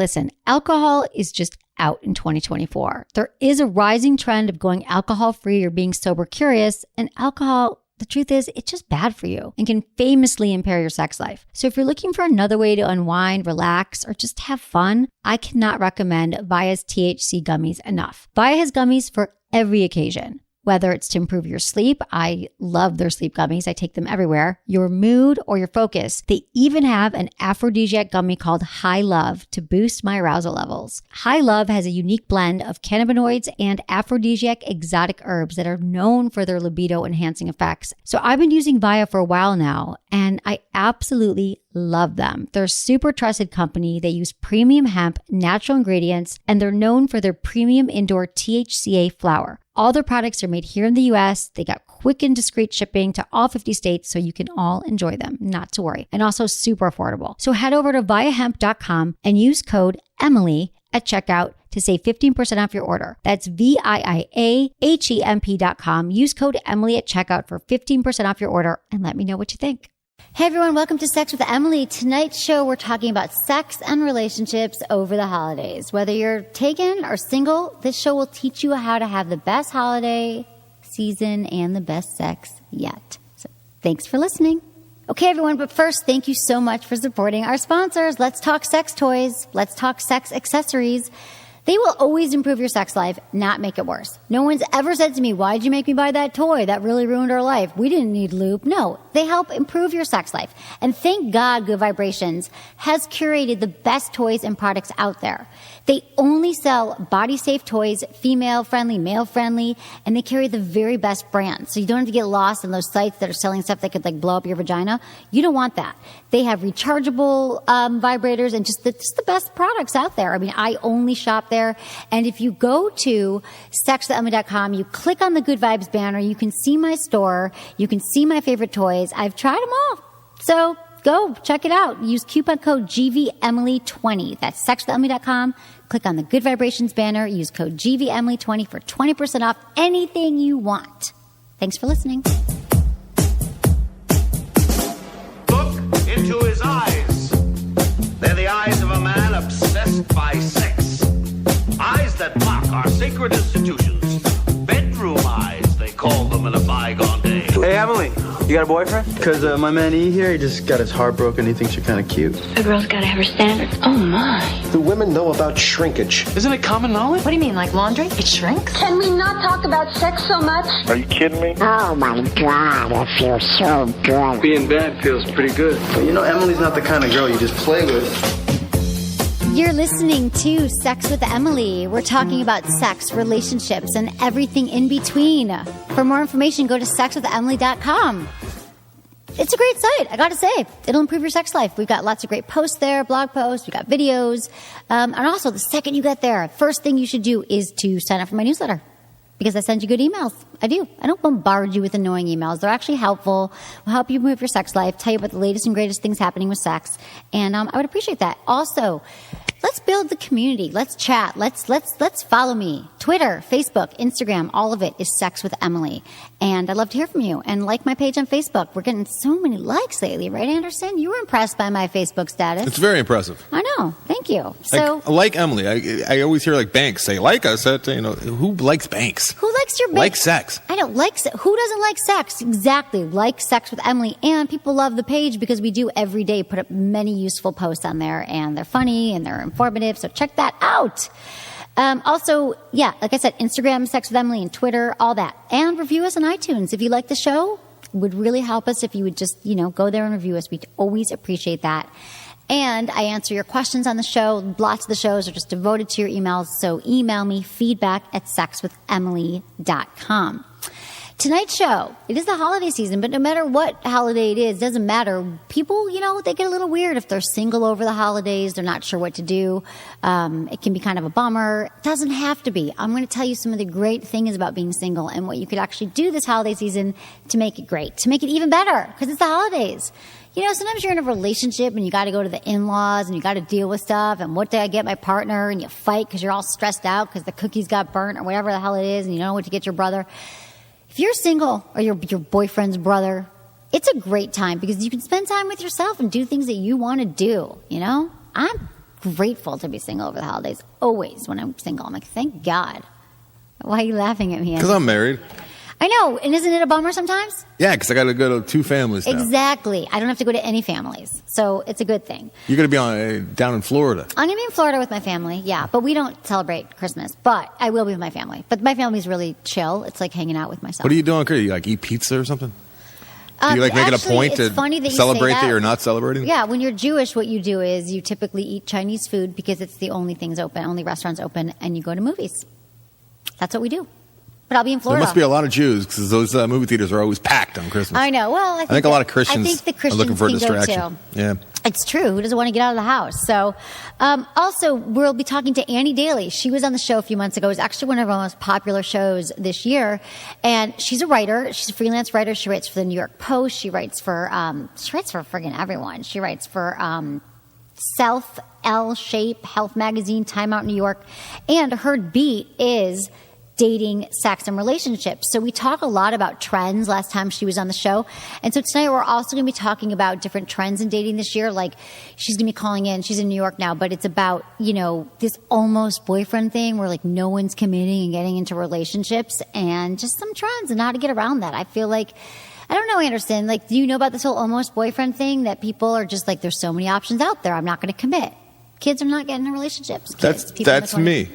Listen, alcohol is just out in 2024. There is a rising trend of going alcohol-free or being sober curious, and alcohol, the truth is, it's just bad for you and can famously impair your sex life. So if you're looking for another way to unwind, relax, or just have fun, I cannot recommend Via's THC gummies enough. Via has gummies for every occasion. Whether it's to improve your sleep, I love their sleep gummies. I take them everywhere. Your mood or your focus. They even have an aphrodisiac gummy called High Love to boost my arousal levels. High Love has a unique blend of cannabinoids and aphrodisiac exotic herbs that are known for their libido enhancing effects. So I've been using Via for a while now, and I absolutely love them. They're a super trusted company. They use premium hemp, natural ingredients, and they're known for their premium indoor THCA flower. All their products are made here in the US. They got quick and discreet shipping to all 50 states, so you can all enjoy them, not to worry. And also super affordable. So head over to viahemp.com and use code Emily at checkout to save 15% off your order. That's VIIAHEMP.com. Use code Emily at checkout for 15% off your order and let me know what you think. Hey everyone, welcome to Sex with Emily. Tonight's show, we're talking about sex and relationships over the holidays. Whether you're taken or single, this show will teach you how to have the best holiday season and the best sex yet. So thanks for listening. Okay everyone, but first, thank you so much for supporting our sponsors. Let's talk sex toys. Let's talk sex accessories. They will always improve your sex life, not make it worse. No one's ever said to me, why'd you make me buy that toy? That really ruined our life. We didn't need lube. No, they help improve your sex life. And thank God Good Vibrations has curated the best toys and products out there. They only sell body-safe toys, female-friendly, male-friendly, and they carry the very best brands. So you don't have to get lost in those sites that are selling stuff that could like blow up your vagina. You don't want that. They have rechargeable vibrators and just the best products out there. I mean, I only shop there. And if you go to sexwithemily.com, you click on the Good Vibes banner, you can see my store, you can see my favorite toys. I've tried them all. So go check it out. Use coupon code GVEmily20. That's sexwithemily.com. Click on the Good Vibrations banner. Use code GVEmily20 for 20% off anything you want. Thanks for listening. Look into his eyes. They're the eyes of a man obsessed by sex. Eyes that mock our sacred institutions. Bedroom eyes, they call them in a bygone day. Hey, Emily, you got a boyfriend? Because my man E here, he just got his heart broken. He thinks you're kind of cute. A girl's got to have her standards. Oh, my. Do women know about shrinkage? Isn't it common knowledge? What do you mean, like laundry? It shrinks? Can we not talk about sex so much? Are you kidding me? Oh my God, I feel so good. Being bad feels pretty good. But you know, Emily's not the kind of girl you just play with. You're listening to Sex with Emily. We're talking about sex, relationships, and everything in between. For more information, go to sexwithemily.com. It's a great site, I gotta say. It'll improve your sex life. We've got lots of great posts there, blog posts, we've got videos. And also, the second you get there, first thing you should do is to sign up for my newsletter. Because I send you good emails. I do. I don't bombard you with annoying emails. They're actually helpful. Will help you move your sex life, tell you about the latest and greatest things happening with sex. And I would appreciate that. Also, let's build the community. Let's chat. Let's follow me. Twitter, Facebook, Instagram, all of it is Sex with Emily. And I'd love to hear from you. And like my page on Facebook. We're getting so many likes lately, right, Anderson? You were impressed by my Facebook status. It's very impressive. I know. Thank you. So, like Emily, I always hear like Banks say, like us. Who likes Banks? Who likes your Banks? Like sex. I don't like sex. Who doesn't like sex? Exactly. Like Sex with Emily. And people love the page because we do every day put up many useful posts on there. And they're funny and they're informative. So check that out. Also, yeah, like I said, Instagram, Sex with Emily, and Twitter, all that. And review us on iTunes. If you like the show, it would really help us if you would just, go there and review us. We'd always appreciate that. And I answer your questions on the show. Lots of the shows are just devoted to your emails. So email me feedback@sexwithemily.com. Tonight's show, it is the holiday season, but no matter what holiday it is, doesn't matter. People, they get a little weird if they're single over the holidays. They're not sure what to do. It can be kind of a bummer. It doesn't have to be. I'm going to tell you some of the great things about being single and what you could actually do this holiday season to make it great, to make it even better, because it's the holidays. Sometimes you're in a relationship and you got to go to the in-laws and you got to deal with stuff. And what did I get my partner? And you fight because you're all stressed out because the cookies got burnt or whatever the hell it is, and you don't know what to get your brother. If you're single or your boyfriend's brother, it's a great time because you can spend time with yourself and do things that you want to do, I'm grateful to be single over the holidays. Always when I'm single, I'm like, thank God. Why are you laughing at me? Because I'm married. I know. And isn't it a bummer sometimes? Yeah, because I got to go to 2 families now. Exactly. I don't have to go to any families. So it's a good thing. You're going to be down in Florida. I'm going to be in Florida with my family, yeah. But we don't celebrate Christmas. But I will be with my family. But my family's really chill. It's like hanging out with myself. What are you doing? You like eat pizza or something? Do you like make it a point to celebrate that you're not celebrating? Yeah, when you're Jewish, what you do is you typically eat Chinese food because it's the only things open, only restaurants open, and you go to movies. That's what we do. But I'll be in Florida. There must be a lot of Jews because those movie theaters are always packed on Christmas. I know. Well, I think a lot of Christians the Christians are looking for a can distraction. Go too. Yeah. It's true. Who doesn't want to get out of the house? So, also, we'll be talking to Annie Daly. She was on the show a few months ago. It was actually one of our most popular shows this year. And she's a writer. She's a freelance writer. She writes for the New York Post. She writes for friggin' everyone. She writes for Self, L Shape, Health Magazine, Time Out New York. And her beat is dating, sex, and relationships. So we talk a lot about trends last time she was on the show. And so tonight we're also going to be talking about different trends in dating this year. Like she's going to be calling in. She's in New York now, but it's about, this almost boyfriend thing where like no one's committing and getting into relationships and just some trends and how to get around that. I feel like, I don't know, Anderson, like, do you know about this whole almost boyfriend thing that people are just like, there's so many options out there. I'm not going to commit. Kids are not getting in relationships. That's me.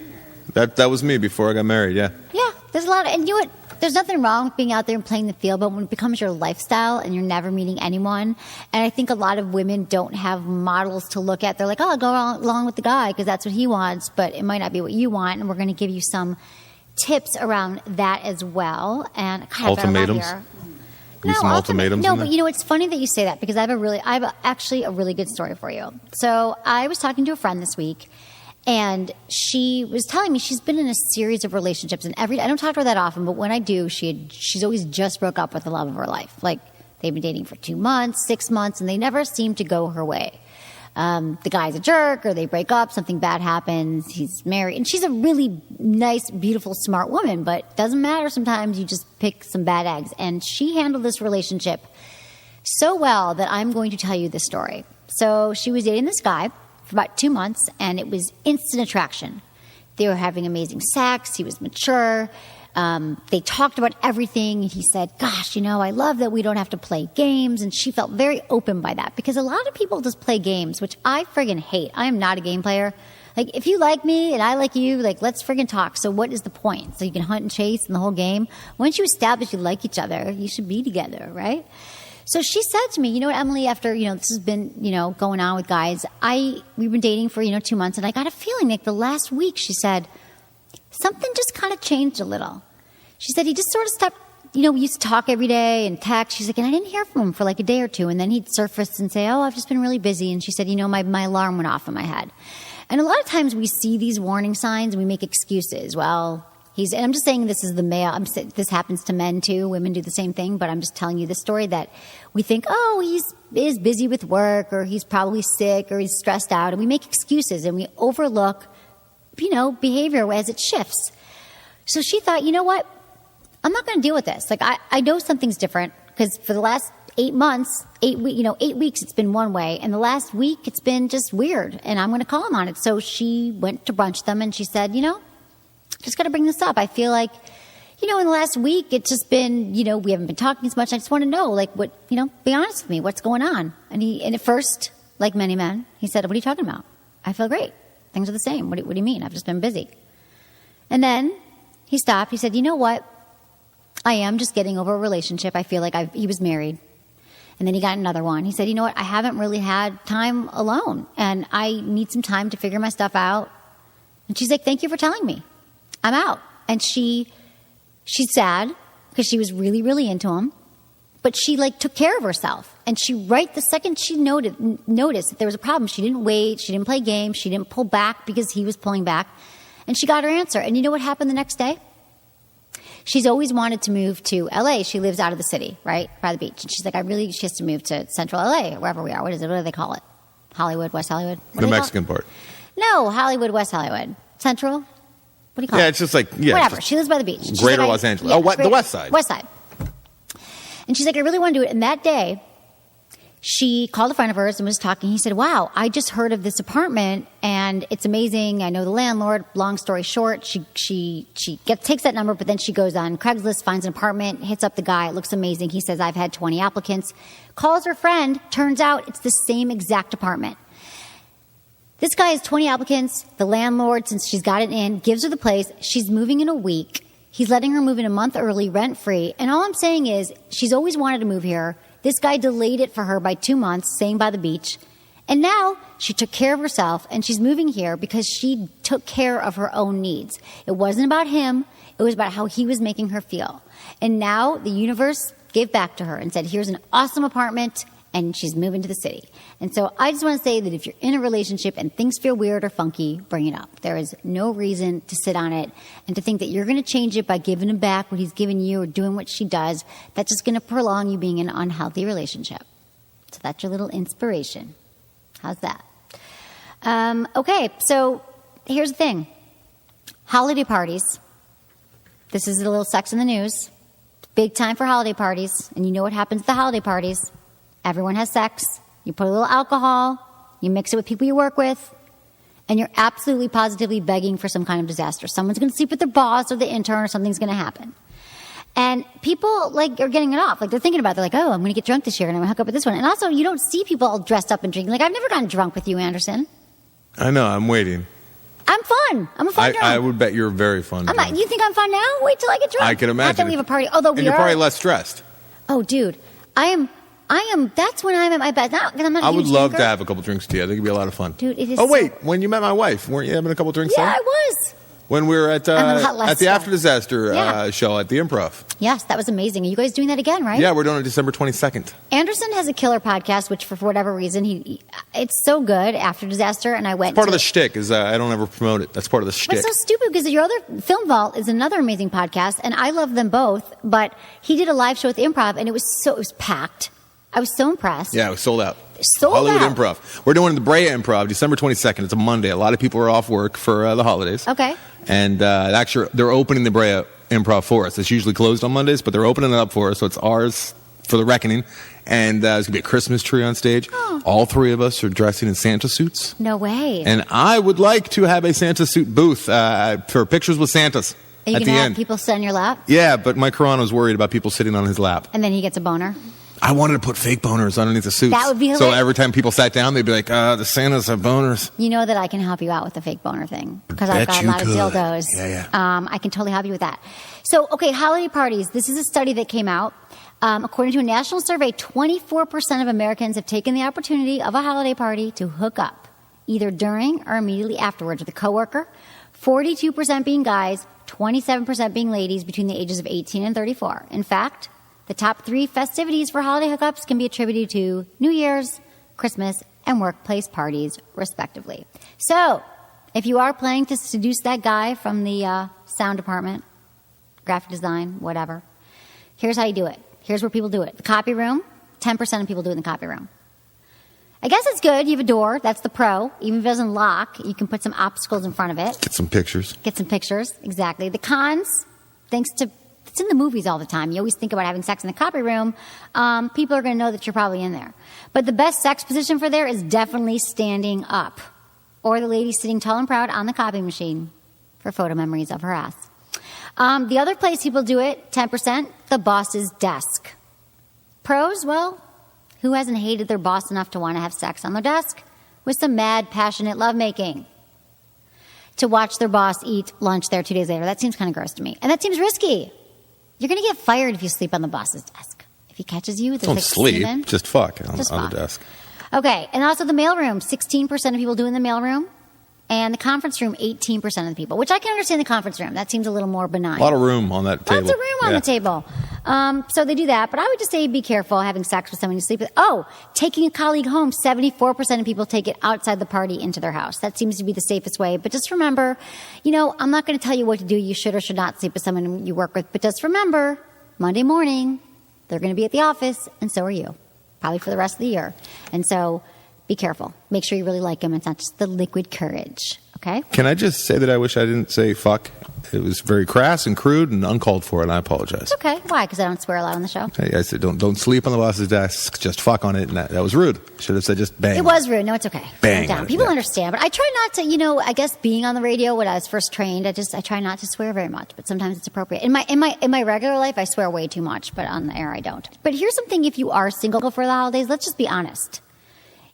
That was me before I got married, yeah. Yeah, there's a lot of, and you know what? There's nothing wrong with being out there and playing the field, but when it becomes your lifestyle and you're never meeting anyone, and I think a lot of women don't have models to look at. They're like, oh, I'll go along with the guy because that's what he wants, but it might not be what you want, and we're going to give you some tips around that as well. And ultimatums? Ultimatums? No, but it's funny that you say that because I have actually a really good story for you. So I was talking to a friend this week, and she was telling me she's been in a series of relationships, and I don't talk to her that often, but when I do, she's always just broke up with the love of her life. Like they've been dating for 2 months, 6 months, and they never seem to go her way. The guy's a jerk, or they break up, something bad happens, he's married, and she's a really nice, beautiful, smart woman, but it doesn't matter. Sometimes you just pick some bad eggs, and she handled this relationship so well that I'm going to tell you this story. So she was dating this guy for about 2 months, and it was instant attraction. They were having amazing sex. He was mature. They talked about everything. He said, gosh, I love that we don't have to play games. And she felt very open by that because a lot of people just play games, which I friggin' hate. I am not a game player. Like, if you like me and I like you, like, let's friggin' talk. So what is the point? So you can hunt and chase in the whole game. Once you establish you like each other, you should be together, right? So she said to me, you know what, Emily, after, this has been, going on with guys, we've been dating for, 2 months, and I got a feeling like the last week, she said, something just kind of changed a little. She said he just sort of stopped, we used to talk every day and text. She's like, and I didn't hear from him for like a day or two, and then he'd surface and say, oh, I've just been really busy. And she said, my alarm went off in my head. And a lot of times we see these warning signs and we make excuses. Well, and I'm just saying this is the male. This happens to men too. Women do the same thing, but I'm just telling you the story that we think, oh, he's busy with work, or he's probably sick, or he's stressed out, and we make excuses and we overlook, behavior as it shifts. So she thought, you know what? I'm not going to deal with this. Like I know something's different because for the last 8 months, 8 weeks, it's been one way, and the last week it's been just weird, and I'm going to call him on it. So she went to brunch them, and she said, just got to bring this up. I feel like, in the last week, it's just been, we haven't been talking as much. I just want to know, like, what, be honest with me. What's going on? And at first, like many men, he said, what are you talking about? I feel great. Things are the same. What do you mean? I've just been busy. And then he stopped. He said, you know what? I am just getting over a relationship. I feel like he was married. And then he got another one. He said, you know what? I haven't really had time alone, and I need some time to figure my stuff out. And she's like, thank you for telling me. I'm out. And she's sad because she was really, really into him, but she took care of herself. And right the second she noticed that there was a problem, she didn't wait, she didn't play games, she didn't pull back because he was pulling back, and she got her answer. And you know what happened the next day? She's always wanted to move to LA. She lives out of the city, right, by the beach. And she's like, she has to move to central LA, or wherever we are. What is it? What do they call it? Hollywood, West Hollywood? The Mexican part. No, Hollywood, West Hollywood. Central? What do you call it? Yeah, it's just like, whatever. She lives by the beach. Greater Los Angeles. The West Side. West Side. And she's like, I really want to do it. And that day, she called a friend of hers and was talking. He said, wow, I just heard of this apartment and it's amazing. I know the landlord. Long story short, she takes that number, but then she goes on Craigslist, finds an apartment, hits up the guy. It looks amazing. He says, I've had 20 applicants. Calls her friend. Turns out it's the same exact apartment. This guy has 20 applicants. The landlord, since she's got it in, gives her the place. She's moving in a week. He's letting her move in a month early, rent-free. And all I'm saying is she's always wanted to move here. This guy delayed it for her by 2 months, staying by the beach. And now she took care of herself, and she's moving here because she took care of her own needs. It wasn't about him. It was about how he was making her feel. And now the universe gave back to her and said, here's an awesome apartment, and she's moving to the city. And so I just want to say that if you're in a relationship and things feel weird or funky, bring it up. There is no reason to sit on it and to think that you're going to change it by giving him back what he's given you or doing what she does. That's just going to prolong you being in an unhealthy relationship. So that's your little inspiration. How's that? Okay, so here's the thing. Holiday parties. This is a little sex in the news. Big time for holiday parties. And you know what happens at the holiday parties. Everyone has sex. You put a little alcohol. You mix it with people you work with. And you're absolutely positively begging for some kind of disaster. Someone's going to sleep with their boss or the intern or something's going to happen. And people are getting it off. They're thinking about it. They're like, oh, I'm going to get drunk this year and I'm going to hook up with this one. And also, you don't see people all dressed up and drinking. I've never gotten drunk with you, Anderson. I know. I'm waiting. I'm fun. I'm a fun drunk. I would bet you're very fun. You think I'm fun now? Wait till I get drunk. I can imagine. Not that we have a party. Although and you're probably less stressed. Oh, dude. I am. That's when I'm at my best. I would love to have a couple drinks with you. I think it'd be a lot of fun. Dude, it is. Oh, wait. When you met my wife, weren't you having a couple drinks? Yeah, I was. When we were at the After Disaster show at the Improv. Yes, that was amazing. Are you guys doing that again, right? Yeah, we're doing it December 22nd. Anderson has a killer podcast, which for whatever reason, it's so good, After Disaster, and I went part of the shtick is I don't ever promote it. That's part of the shtick. But it's so stupid because your other, Film Vault, is another amazing podcast, and I love them both, but he did a live show at the Improv, and it was packed. I was so impressed. Yeah, it was sold out. Hollywood Improv. We're doing the Brea Improv December 22nd. It's a Monday. A lot of people are off work for the holidays. Okay. And actually, they're opening the Brea Improv for us. It's usually closed on Mondays, but they're opening it up for us, so it's ours for the reckoning. And there's going to be a Christmas tree on stage. Oh. All three of us are dressing in Santa suits. No way. And I would like to have a Santa suit booth for pictures with Santas. Are you going to have people sit on your lap? Yeah, but my Corano's worried about people sitting on his lap. And then he gets a boner? I wanted to put fake boners underneath the suits. That would be hilarious. So every time people sat down, they'd be like, the Santas have boners. You know that I can help you out with the fake boner thing. Because I've got a lot of dildos. Yeah. I can totally help you with that. So, okay, holiday parties. This is a study that came out. According to a national survey, 24% of Americans have taken the opportunity of a holiday party to hook up, either during or immediately afterwards with a coworker. 42% being guys, 27% being ladies between the ages of 18 and 34. In fact, the top 3 festivities for holiday hookups can be attributed to New Year's, Christmas, and workplace parties, respectively. So, if you are planning to seduce that guy from the sound department, graphic design, whatever, here's how you do it. Here's where people do it. The copy room, 10% of people do it in the copy room. I guess it's good. You have a door. That's the pro. Even if it doesn't lock, you can put some obstacles in front of it. Get some pictures. Exactly. The cons, it's in the movies all the time. You always think about having sex in the copy room. People are going to know that you're probably in there. But the best sex position for there is definitely standing up. Or the lady sitting tall and proud on the copy machine for photo memories of her ass. The other place people do it, 10%, the boss's desk. Pros, well, who hasn't hated their boss enough to want to have sex on their desk? With some mad, passionate lovemaking. To watch their boss eat lunch there 2 days later. That seems kind of gross to me. And that seems risky. You're going to get fired if you sleep on the boss's desk. If he catches you, don't sleep. Just fuck on the desk. Okay, and also the mailroom. 16% of people do in the mailroom. And the conference room, 18% of the people. Which I can understand the conference room. That seems a little more benign. A lot of room on that table. Lots of room on the table. So they do that. But I would just say be careful having sex with someone you sleep with. Oh, taking a colleague home. 74% of people take it outside the party into their house. That seems to be the safest way. But just remember, I'm not going to tell you what to do. You should or should not sleep with someone you work with. But just remember, Monday morning, they're going to be at the office, and so are you. Probably for the rest of the year. And so be careful. Make sure you really like them. It's not just the liquid courage. Okay? Can I just say that I wish I didn't say fuck? It was very crass and crude and uncalled for, and I apologize. It's okay. Why? Because I don't swear a lot on the show. I said don't sleep on the boss's desk, just fuck on it, and that was rude. Should have said just bang. It was rude. No, it's okay. Bang. Calm down. People understand, but I try not to, I guess being on the radio when I was first trained, I try not to swear very much, but sometimes it's appropriate. In my regular life, I swear way too much, but on the air, I don't. But here's something: if you are single for the holidays, let's just be honest.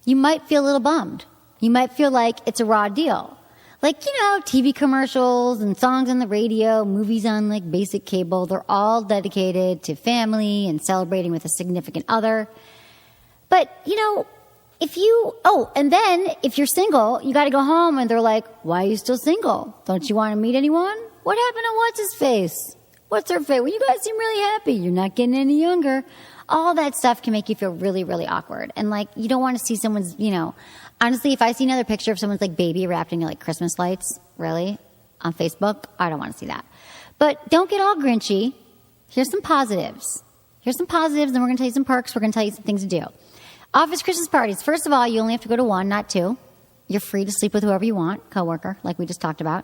You might feel a little bummed. You might feel like it's a raw deal. Like, TV commercials and songs on the radio, movies on like basic cable, they're all dedicated to family and celebrating with a significant other. But, if you're single, you got to go home and they're like, why are you still single? Don't you want to meet anyone? What happened to what's his face? What's her face? Well, you guys seem really happy. You're not getting any younger. All that stuff can make you feel really, really awkward. And like, you don't want to see someone's, honestly, if I see another picture of someone's like baby wrapped in like Christmas lights, really, on Facebook, I don't want to see that. But don't get all grinchy. Here's some positives. Then we're going to tell you some perks. We're going to tell you some things to do. Office Christmas parties. First of all, you only have to go to one, not two. You're free to sleep with whoever you want, coworker, like we just talked about.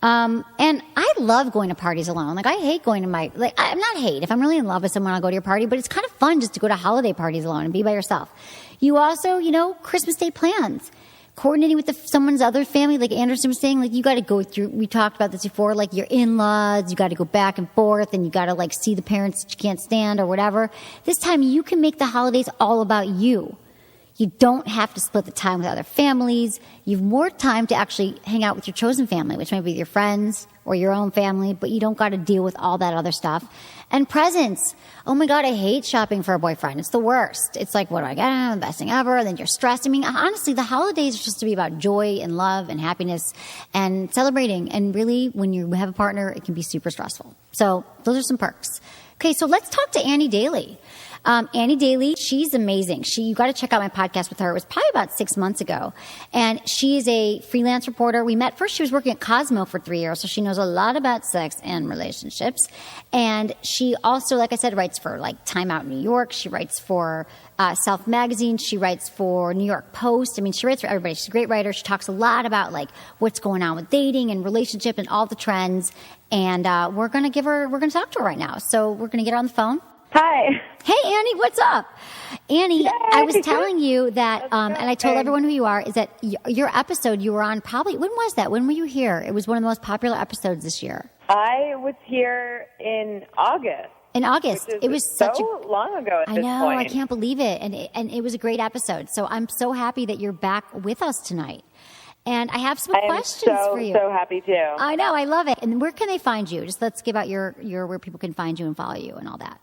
And I love going to parties alone. Like, I hate going to I'm not hate. If I'm really in love with someone, I'll go to your party, but it's kind of fun just to go to holiday parties alone and be by yourself. You also, Christmas Day plans. Coordinating with someone's other family, like Anderson was saying, like, you got to go through, we talked about this before, like your in-laws, you got to go back and forth, and you got to like see the parents that you can't stand or whatever. This time you can make the holidays all about you. You don't have to split the time with other families. You have more time to actually hang out with your chosen family, which might be your friends or your own family, but you don't got to deal with all that other stuff. And presents. Oh my God, I hate shopping for a boyfriend. It's the worst. It's like, what do I get? The best thing ever. And then you're stressed. I mean, honestly, the holidays are just to be about joy and love and happiness and celebrating. And really, when you have a partner, it can be super stressful. So those are some perks. Okay, so let's talk to Annie Daly. Annie Daly, she's amazing. You got to check out my podcast with her. It was probably about 6 months ago. And she is a freelance reporter. We met first. She was working at Cosmo for 3 years, so she knows a lot about sex and relationships. And she also, like I said, writes for like Time Out New York. She writes for Self Magazine. She writes for New York Post. I mean, she writes for everybody. She's a great writer. She talks a lot about like what's going on with dating and relationship and all the trends. And we're going to talk to her right now. So we're going to get her on the phone. Hi. Hey, Annie, what's up? Annie, Yay. I was telling you that, and I told everyone who you are, is that your episode you were on probably, when was that? When were you here? It was one of the most popular episodes this year. I was here in August. In August. It was such long ago at this point. I know, I can't believe it. And it was a great episode. So I'm so happy that you're back with us tonight. And I have some questions for you. I'm so happy too. I know, I love it. And where can they find you? Just let's give out your where people can find you and follow you and all that.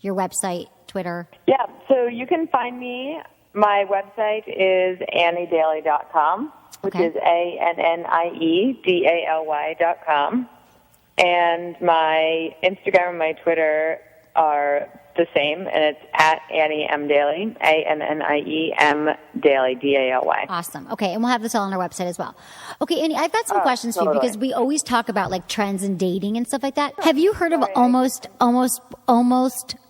Your website, Twitter. Yeah, so you can find me. My website is anniedaly.com, which is ANNIEDALY.com. And my Instagram and my Twitter are the same, and it's at Annie M. Daly, ANNIEM Daly, DALY. Awesome. Okay, and we'll have this all on our website as well. Okay, Annie, I've got some questions for you because we always talk about like trends in dating and stuff like that. Have you heard of almost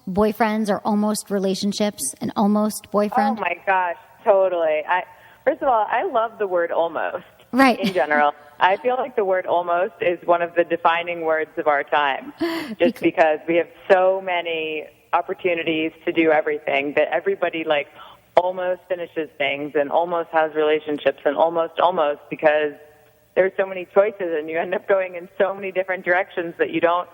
boyfriends or almost relationships? An almost boyfriend? Oh my gosh, totally. First of all, I love the word almost. Right. In general. I feel like the word almost is one of the defining words of our time, just because we have so many opportunities to do everything that everybody like almost finishes things and almost has relationships and almost because there's so many choices and you end up going in so many different directions that you don't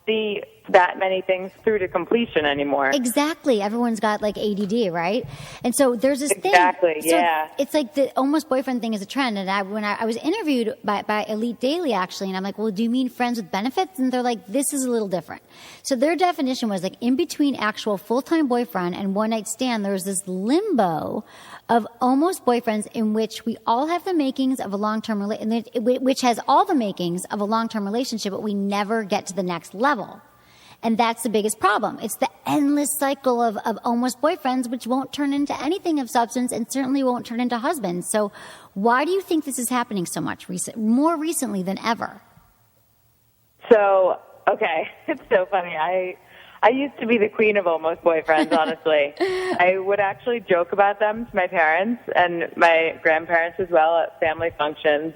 see that many things through to completion anymore. Exactly. Everyone's got like ADD, right? And so there's this thing. Exactly, yeah. It's like the almost boyfriend thing is a trend. And when I was interviewed by Elite Daily, actually, and I'm like, well, do you mean friends with benefits? And they're like, this is a little different. So their definition was like in between actual full-time boyfriend and one-night stand, there's this limbo of almost boyfriends in which we all have the makings of a long-term which has all the makings of a long-term relationship, but we never get to the next level. And that's the biggest problem. It's the endless cycle of almost boyfriends, which won't turn into anything of substance and certainly won't turn into husbands. So why do you think this is happening so much more recently than ever? So, okay, it's so funny. I used to be the queen of almost boyfriends, honestly. I would actually joke about them to my parents and my grandparents as well at family functions.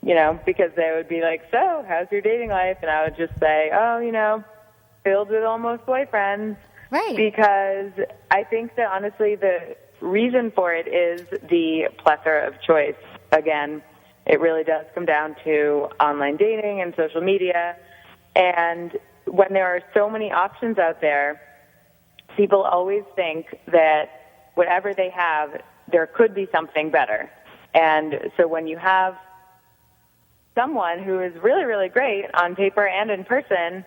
because they would be like, so, how's your dating life? And I would just say, oh, filled with almost boyfriends. Right. Because I think that, honestly, the reason for it is the plethora of choice. Again, it really does come down to online dating and social media. And when there are so many options out there, people always think that whatever they have, there could be something better. And so when you have someone who is really, really great on paper and in person,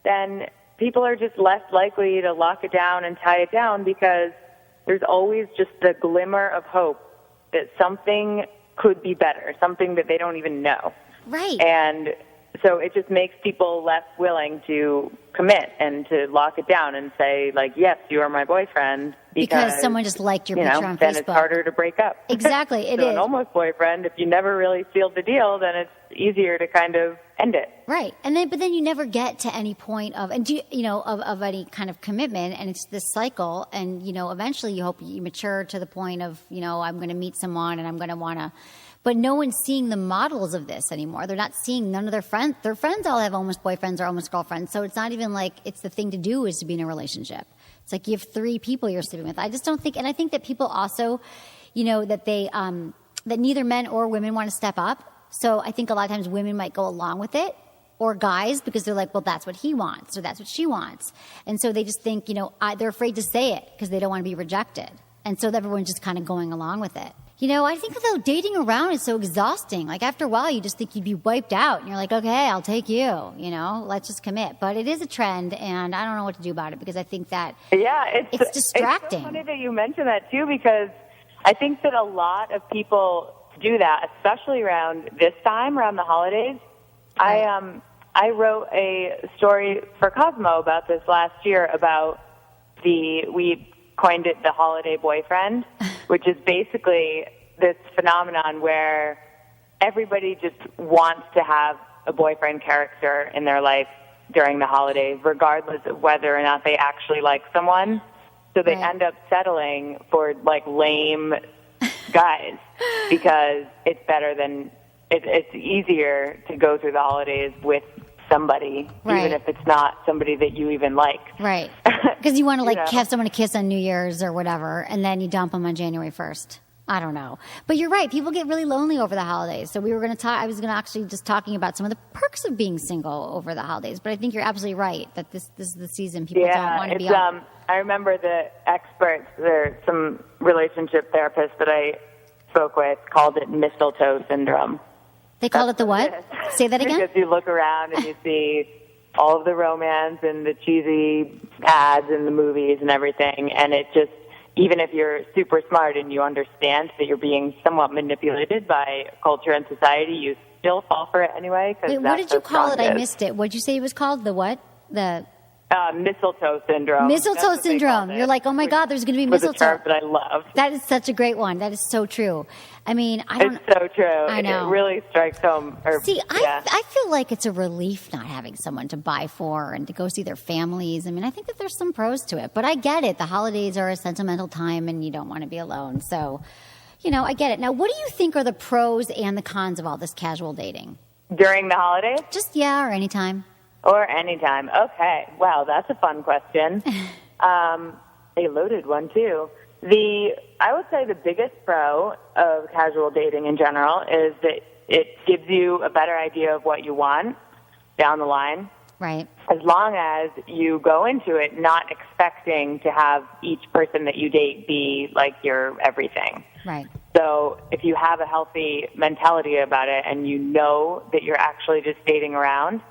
then people are just less likely to lock it down and tie it down because there's always just the glimmer of hope that something could be better, something that they don't even know. Right. And so it just makes people less willing to commit and to lock it down and say, like, yes, you are my boyfriend. Because someone just liked your picture on then Facebook. It's harder to break up. Exactly, it is. An almost boyfriend, if you never really sealed the deal, then it's easier to kind of end it. Right. But then you never get to any point of any kind of commitment, and it's this cycle, and eventually you hope you mature to the point of, I'm going to meet someone and I'm going to want to. But no one's seeing the models of this anymore. They're not seeing none of their friends. Their friends all have almost boyfriends or almost girlfriends. So it's not even like it's the thing to do is to be in a relationship. It's like you have 3 people you're sleeping with. I just don't think, and I think that people also, that they, that neither men or women want to step up. So I think a lot of times women might go along with it, or guys, because they're like, well, that's what he wants, or that's what she wants. And so they just think, they're afraid to say it because they don't want to be rejected. And so everyone's just kind of going along with it. I think, though, dating around is so exhausting. Like, after a while, you just think you'd be wiped out. And you're like, okay, I'll take you, let's just commit. But it is a trend, and I don't know what to do about it because I think that it's distracting. It's so funny that you mentioned that, too, because I think that a lot of people do that, especially around this time, around the holidays. Right. I wrote a story for Cosmo about this last year about we coined it the holiday boyfriend, which is basically this phenomenon where everybody just wants to have a boyfriend character in their life during the holidays, regardless of whether or not they actually like someone. So they end up settling for, like, lame guys because it's better than it's easier to go through the holidays with somebody, even if it's not somebody that you even like. Right. Because you want to have someone to kiss on New Year's or whatever, and then you dump them on January 1st. I don't know. But you're right. People get really lonely over the holidays. So I was going to actually just talking about some of the perks of being single over the holidays. But I think you're absolutely right that this is the season people don't want to be on. I remember the experts, some relationship therapists that I spoke with called it mistletoe syndrome. They called it the what? Say that again? Because you look around and you see all of the romance and the cheesy ads in the movies and everything, and it just, even if you're super smart and you understand that you're being somewhat manipulated by culture and society, you still fall for it anyway. Wait, what did you call it? I missed it. What did you say it was called? The what? Mistletoe syndrome. Mistletoe syndrome. You're like, oh my God, there's going to be mistletoe. It's a term that I love. That is such a great one. That is so true. I mean, It's so true. I know. It really strikes home. I feel like it's a relief not having someone to buy for and to go see their families. I mean, I think that there's some pros to it, but I get it. The holidays are a sentimental time and you don't want to be alone. So, I get it. Now, what do you think are the pros and the cons of all this casual dating? During the holidays? Or anytime. Or anytime. Okay. Wow, that's a fun question. A loaded one, too. I would say the biggest pro of casual dating in general is that it gives you a better idea of what you want down the line. Right. As long as you go into it not expecting to have each person that you date be like your everything. Right. So if you have a healthy mentality about it and you know that you're actually just dating around,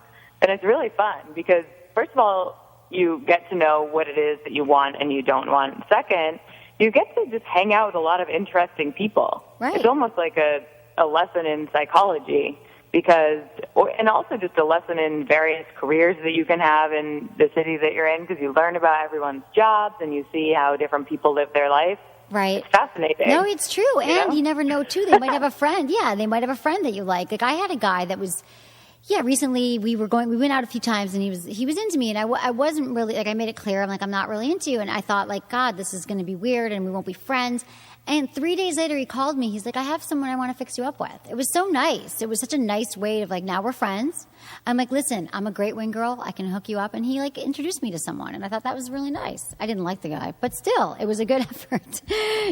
then it's really fun because, first of all, you get to know what it is that you want and you don't want. Second, you get to just hang out with a lot of interesting people. Right. It's almost like a lesson in psychology and also just a lesson in various careers that you can have in the city that you're in because you learn about everyone's jobs and you see how different people live their life. Right. It's fascinating. No, it's true. And you never know, too. They might have a friend. Yeah, they might have a friend that you like. Like, I had a guy that was... Yeah, recently we went out a few times and he was into me and I wasn't really, like, I made it clear, I'm like, I'm not really into you. And I thought, like, God, this is going to be weird and we won't be friends. And 3 days later, he called me. He's like, I have someone I want to fix you up with. It was so nice. It was such a nice way of like, now we're friends. I'm like, listen, I'm a great wing girl. I can hook you up. And he like introduced me to someone. And I thought that was really nice. I didn't like the guy, but still, it was a good effort.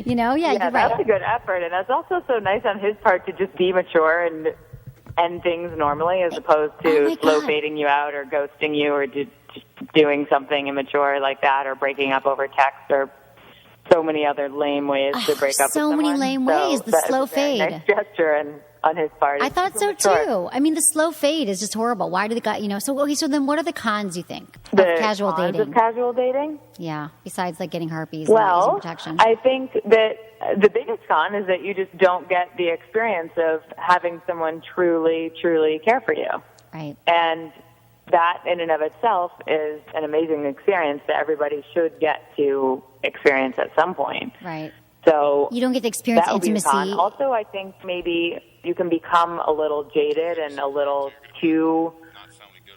You know? Yeah, you're right. That's a good effort. And that's also so nice on his part to just be mature and end things normally as opposed to slow fading you out or ghosting you or just doing something immature like that or breaking up over text or so many other lame ways to break up with someone. So many lame ways. The slow fade. Nice gesture on his part. I thought so too. I mean, the slow fade is just horrible. Why do the guy, so then what are the cons, you think, of casual dating? Of casual dating? Yeah, besides like getting herpes and using protection. I think that the biggest con is that you just don't get the experience of having someone truly, truly care for you. Right. And that in and of itself is an amazing experience that everybody should get to experience at some point. Right. So you don't get to experience intimacy. Also, I think maybe you can become a little jaded and a little too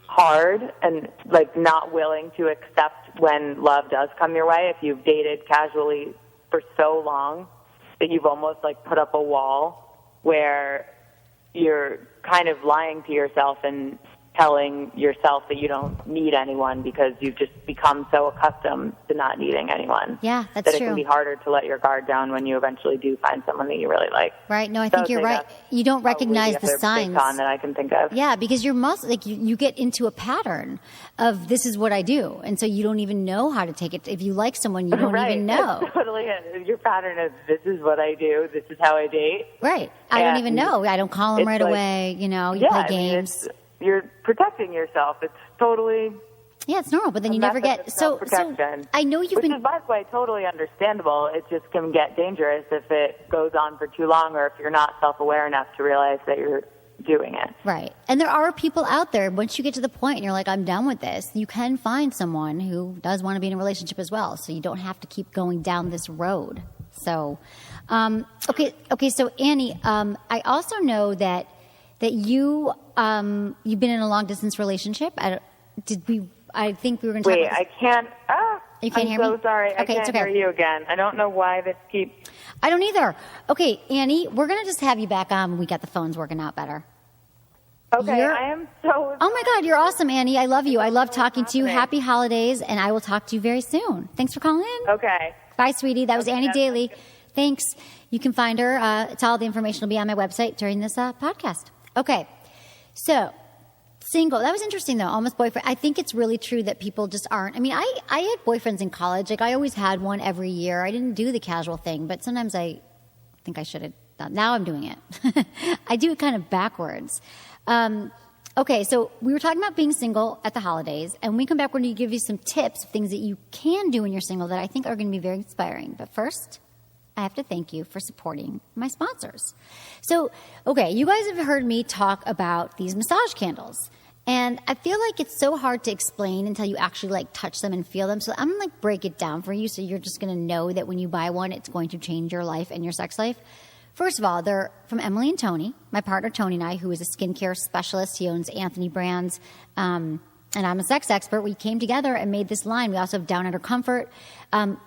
hard and like not willing to accept when love does come your way. If you've dated casually for so long that you've almost like put up a wall where you're kind of lying to yourself and telling yourself that you don't need anyone because you've just become so accustomed to not needing anyone. Yeah, that's that true. It can be harder to let your guard down when you eventually do find someone that you really like. Right. No, I think you're right. You don't recognize the signs. That I can think of. Yeah, because you're you get into a pattern of this is what I do, and so you don't even know how to take it. If you like someone, you don't even know. That's totally it. Your pattern is this is what I do. This is how I date. Right. I don't even know. I don't call them right away. You play games. You're protecting yourself. It's totally... Yeah, it's normal, but then you never get... So I know you've been... Which is, by the way, totally understandable. It just can get dangerous if it goes on for too long or if you're not self-aware enough to realize that you're doing it. Right. And there are people out there, once you get to the point and you're like, I'm done with this, you can find someone who does want to be in a relationship as well. So you don't have to keep going down this road. So, okay. So Annie, I also know that you've been in a long distance relationship. I think we were going to talk about this. I can't. You can't hear me? I'm so sorry. I can't hear you again. I don't know why this keeps... I don't either. Okay, Annie, we're going to just have you back on when we got the phones working out better. Okay, I am so... Oh my God, you're awesome, Annie. I love you. I love talking to you. Happy holidays, and I will talk to you very soon. Thanks for calling in. Okay. Bye, sweetie. That was Annie Daly. Thanks. You can find her. It's all the information will be on my website during this podcast. Okay, so single. That was interesting, though. Almost boyfriend. I think it's really true that people just aren't. I mean, I had boyfriends in college. Like, I always had one every year. I didn't do the casual thing, but sometimes I think I should have done. Now I'm doing it. I do it kind of backwards. Okay, so we were talking about being single at the holidays, and when we come back, we're going to give you some tips of things that you can do when you're single that I think are going to be very inspiring. But first, I have to thank you for supporting my sponsors. So, okay, you guys have heard me talk about these massage candles. And I feel like it's so hard to explain until you actually like touch them and feel them. So I'm going to like break it down for you so you're just going to know that when you buy one, it's going to change your life and your sex life. First of all, they're from Emily and Tony, my partner Tony and I, who is a skincare specialist. He owns Anthony Brands. And I'm a sex expert. We came together and made this line. We also have Down Under Comfort,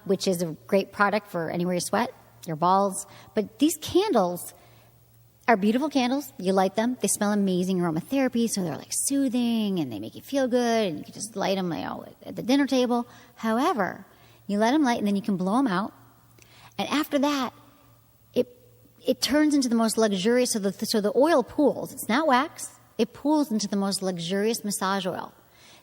which is a great product for anywhere you sweat, your balls. But these candles are beautiful candles. You light them. They smell amazing, aromatherapy, so they're like soothing and they make you feel good. And you can just light them at the dinner table. However, you let them light and then you can blow them out. And after that, it turns into the most luxurious. So the oil pools. It's not wax. It pools into the most luxurious massage oil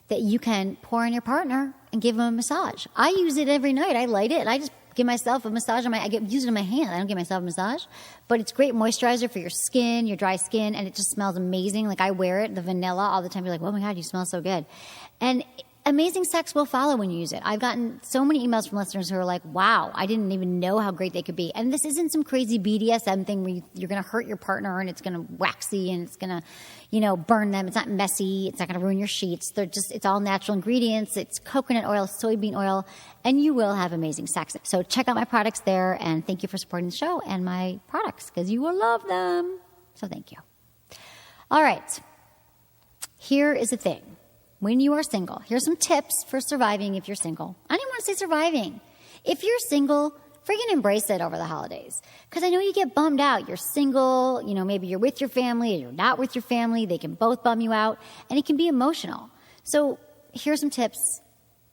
that you can pour on your partner and give them a massage. I use it every night. I light it and I just give myself a massage use it in my hand. I don't give myself a massage, but it's great moisturizer for your skin, your dry skin, and it just smells amazing. Like I wear it, the vanilla all the time. You're like, oh my God, you smell so good. And amazing sex will follow when you use it. I've gotten so many emails from listeners who are like, wow, I didn't even know how great they could be. And this isn't some crazy BDSM thing where you're going to hurt your partner and it's going to waxy and it's going to, burn them. It's not messy. It's not going to ruin your sheets. It's all natural ingredients. It's coconut oil, soybean oil, and you will have amazing sex. So check out my products there, and thank you for supporting the show and my products because you will love them. So thank you. All right. Here is the thing. When you are single, here's some tips for surviving if you're single. I don't even want to say surviving. If you're single freaking embrace it over the holidays. Because I know you get bummed out. You're single, maybe you're with your family, or you're not with your family. They can both bum you out, and it can be emotional. So here's some tips